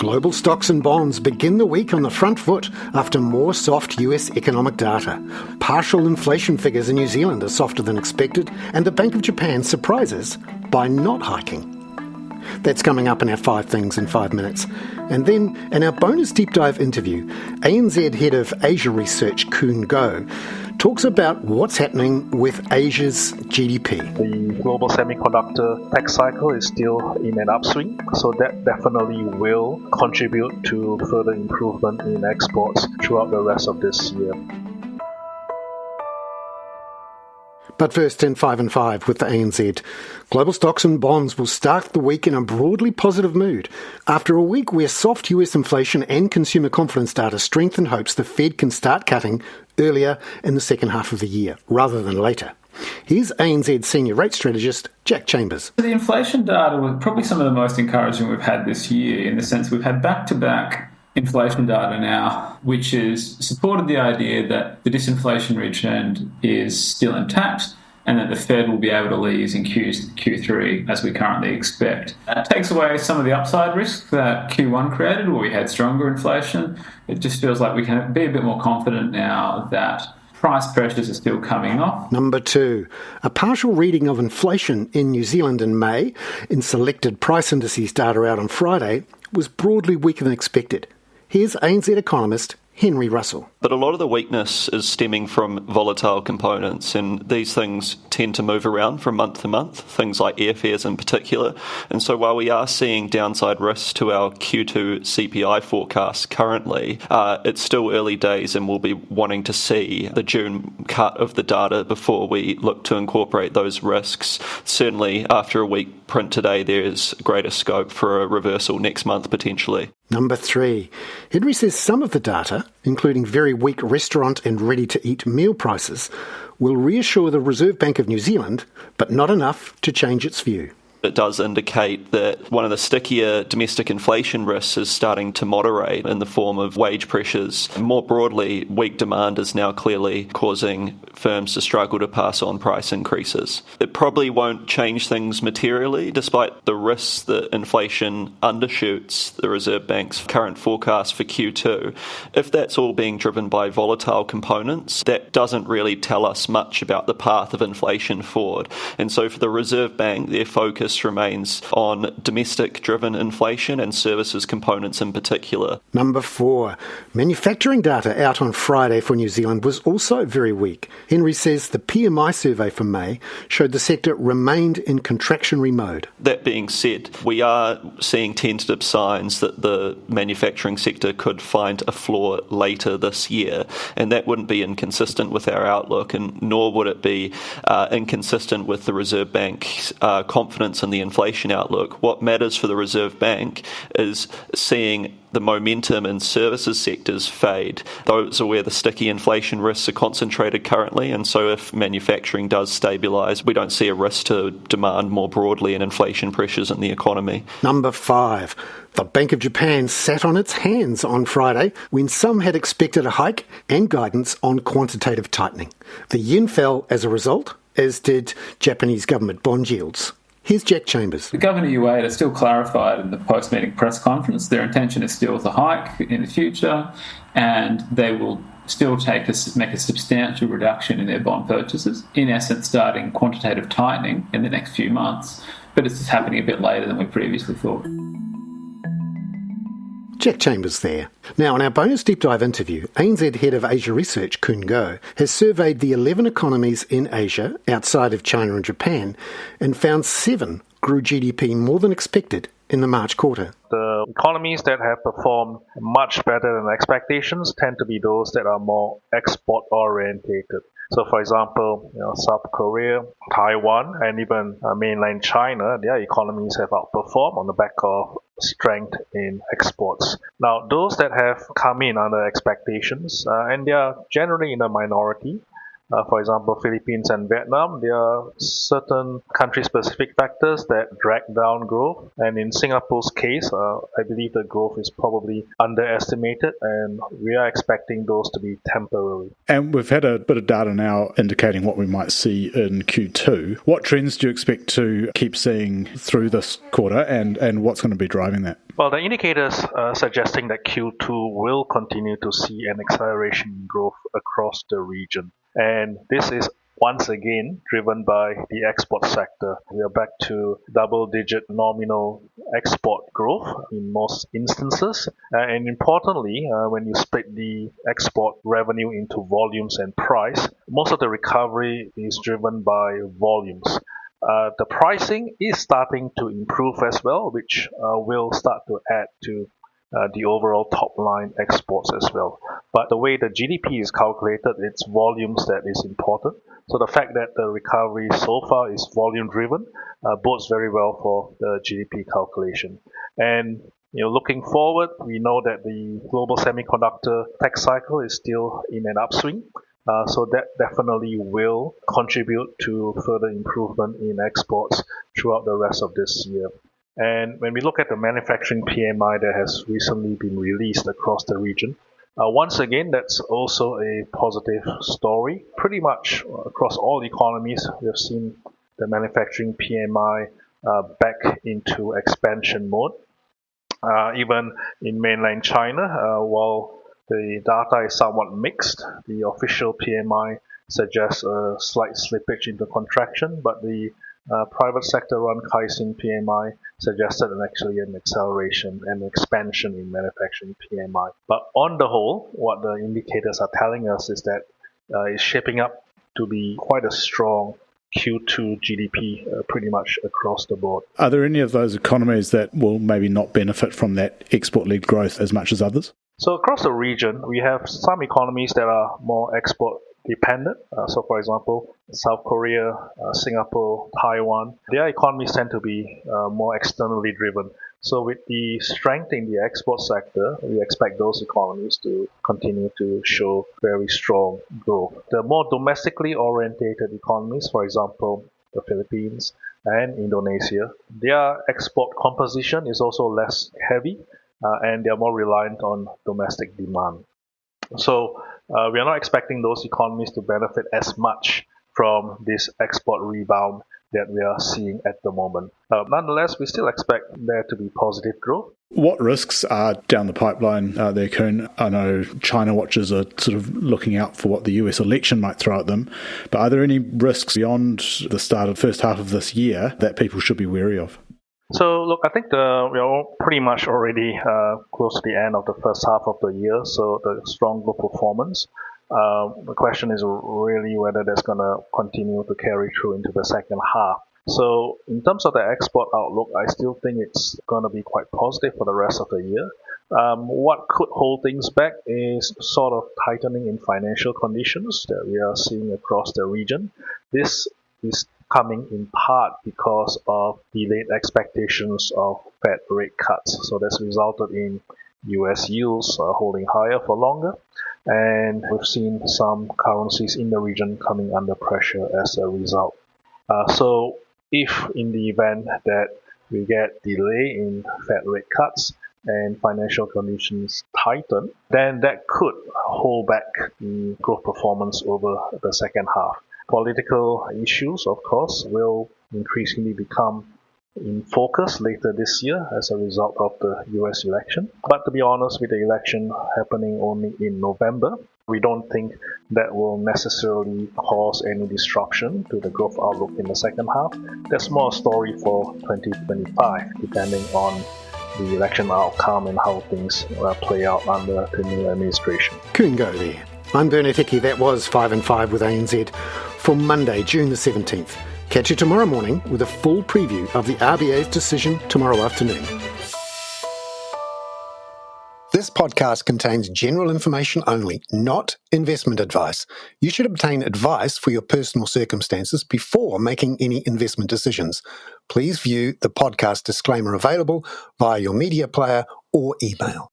Global stocks and bonds begin the week on the front foot after more soft US economic data. Partial inflation figures in New Zealand are softer than expected, and the Bank of Japan surprises by not hiking. That's coming up in our 5 Things in 5 Minutes. And then, in our bonus deep dive interview, ANZ Head of Asia Research Khoon talks about what's happening with Asia's GDP. The global semiconductor tech cycle is still in an upswing, so that definitely will contribute to further improvement in exports throughout the rest of this year. But first, in 5 and 5 with the ANZ. Global stocks and bonds will start the week in a broadly positive mood after a week where soft US inflation and consumer confidence data strengthen hopes the Fed can start cutting earlier in the second half of the year rather than later. Here's ANZ senior rate strategist Jack Chambers. The inflation data was probably some of the most encouraging we've had this year, in the sense we've had back-to-back inflation data now, which has supported the idea that the disinflationary trend is still intact and that the Fed will be able to ease in Q3 as we currently expect. That takes away some of the upside risk that Q1 created, where we had stronger inflation. It just feels like we can be a bit more confident now that price pressures are still coming off. Number 2, a partial reading of inflation in New Zealand in May in selected price indices data out on Friday was broadly weaker than expected. Here's ANZ economist Henry Russell. But a lot of the weakness is stemming from volatile components, and these things tend to move around from month to month, things like airfares in particular. And so while we are seeing downside risks to our Q2 CPI forecast currently, it's still early days, and we'll be wanting to see the June cut of the data before we look to incorporate those risks. Certainly after a weak print today, there is greater scope for a reversal next month potentially. Number 3. Henry says some of the data, including very weak restaurant and ready-to-eat meal prices, will reassure the Reserve Bank of New Zealand, but not enough to change its view. It does indicate that one of the stickier domestic inflation risks is starting to moderate in the form of wage pressures. More broadly, weak demand is now clearly causing firms to struggle to pass on price increases. It probably won't change things materially, despite the risks that inflation undershoots the Reserve Bank's current forecast for Q2. If that's all being driven by volatile components, that doesn't really tell us much about the path of inflation forward. And so for the Reserve Bank, their focus remains on domestic-driven inflation and services components in particular. Number 4. Manufacturing data out on Friday for New Zealand was also very weak. Henry says the PMI survey for May showed the sector remained in contractionary mode. That being said, we are seeing tentative signs that the manufacturing sector could find a floor later this year, and that wouldn't be inconsistent with our outlook, and nor would it be inconsistent with the Reserve Bank's confidence in the inflation outlook. What matters for the Reserve Bank is seeing the momentum in services sectors fade. Those are where the sticky inflation risks are concentrated currently, and so if manufacturing does stabilise, we don't see a risk to demand more broadly and inflation pressures in the economy. Number 5. The Bank of Japan sat on its hands on Friday when some had expected a hike and guidance on quantitative tightening. The yen fell as a result, as did Japanese government bond yields. Here's Jack Chambers. The Governor UA has still clarified in the post-meeting press conference their intention is still to hike in the future, and they will still make a substantial reduction in their bond purchases, in essence starting quantitative tightening in the next few months, but it's just happening a bit later than we previously thought. Jack Chambers there. Now, in our bonus deep dive interview, ANZ Head of Asia Research Khoon has surveyed the 11 economies in Asia outside of China and Japan and found 7 grew GDP more than expected in the March quarter. The economies that have performed much better than expectations tend to be those that are more export-orientated. So, for example, South Korea, Taiwan, and even mainland China, their economies have outperformed on the back of strength in exports. Now, those that have come in under expectations, and they are generally in a minority, for example, Philippines and Vietnam, there are certain country-specific factors that drag down growth. And in Singapore's case, I believe the growth is probably underestimated, and we are expecting those to be temporary. And we've had a bit of data now indicating what we might see in Q2. What trends do you expect to keep seeing through this quarter, and what's going to be driving that? Well, the indicators are suggesting that Q2 will continue to see an acceleration in growth across the region. And this is once again driven by the export sector. We are back to double-digit nominal export growth in most instances. And importantly, when you split the export revenue into volumes and price, most of the recovery is driven by volumes. The pricing is starting to improve as well, which will start to add to the overall top line exports as well. But the way the GDP is calculated, it's volumes that is important. So the fact that the recovery so far is volume driven bodes very well for the GDP calculation. And looking forward, we know that the global semiconductor tech cycle is still in an upswing. So that definitely will contribute to further improvement in exports throughout the rest of this year. And when we look at the manufacturing PMI that has recently been released across the region, once again, that's also a positive story. Pretty much across all economies, we have seen the manufacturing PMI back into expansion mode. Even in mainland China, while the data is somewhat mixed, the official PMI suggests a slight slippage into contraction, but the private sector run Caixin PMI suggested actually an acceleration and expansion in manufacturing PMI. But on the whole, what the indicators are telling us is that it's shaping up to be quite a strong Q2 GDP pretty much across the board. Are there any of those economies that will maybe not benefit from that export-led growth as much as others? So across the region, we have some economies that are more export dependent. So for example, South Korea, Singapore, Taiwan, their economies tend to be more externally driven. So with the strength in the export sector, we expect those economies to continue to show very strong growth. The more domestically orientated economies, for example, the Philippines and Indonesia, their export composition is also less heavy and they are more reliant on domestic demand. So we are not expecting those economies to benefit as much from this export rebound that we are seeing at the moment. Nonetheless, we still expect there to be positive growth. What risks are down the pipeline there, Khoon? I know China watchers are sort of looking out for what the US election might throw at them, but are there any risks beyond the start of the first half of this year that people should be wary of? So, look, I think we are pretty much already close to the end of the first half of the year, so the strong growth performance. The question is really whether that's going to continue to carry through into the second half. So, in terms of the export outlook, I still think it's going to be quite positive for the rest of the year. What could hold things back is sort of tightening in financial conditions that we are seeing across the region. This is coming in part because of delayed expectations of Fed rate cuts. So that's resulted in US yields holding higher for longer. And we've seen some currencies in the region coming under pressure as a result. So if in the event that we get delay in Fed rate cuts and financial conditions tighten, then that could hold back the growth performance over the second half. Political issues, of course, will increasingly become in focus later this year as a result of the US election. But to be honest, with the election happening only in November, we don't think that will necessarily cause any disruption to the growth outlook in the second half. That's more a story for 2025, depending on the election outcome and how things play out under the new administration. Khoon go there. I'm Bernard Hickey. That was 5 and 5 with ANZ for Monday, June the 17th. Catch you tomorrow morning with a full preview of the RBA's decision tomorrow afternoon. This podcast contains general information only, not investment advice. You should obtain advice for your personal circumstances before making any investment decisions. Please view the podcast disclaimer available via your media player or email.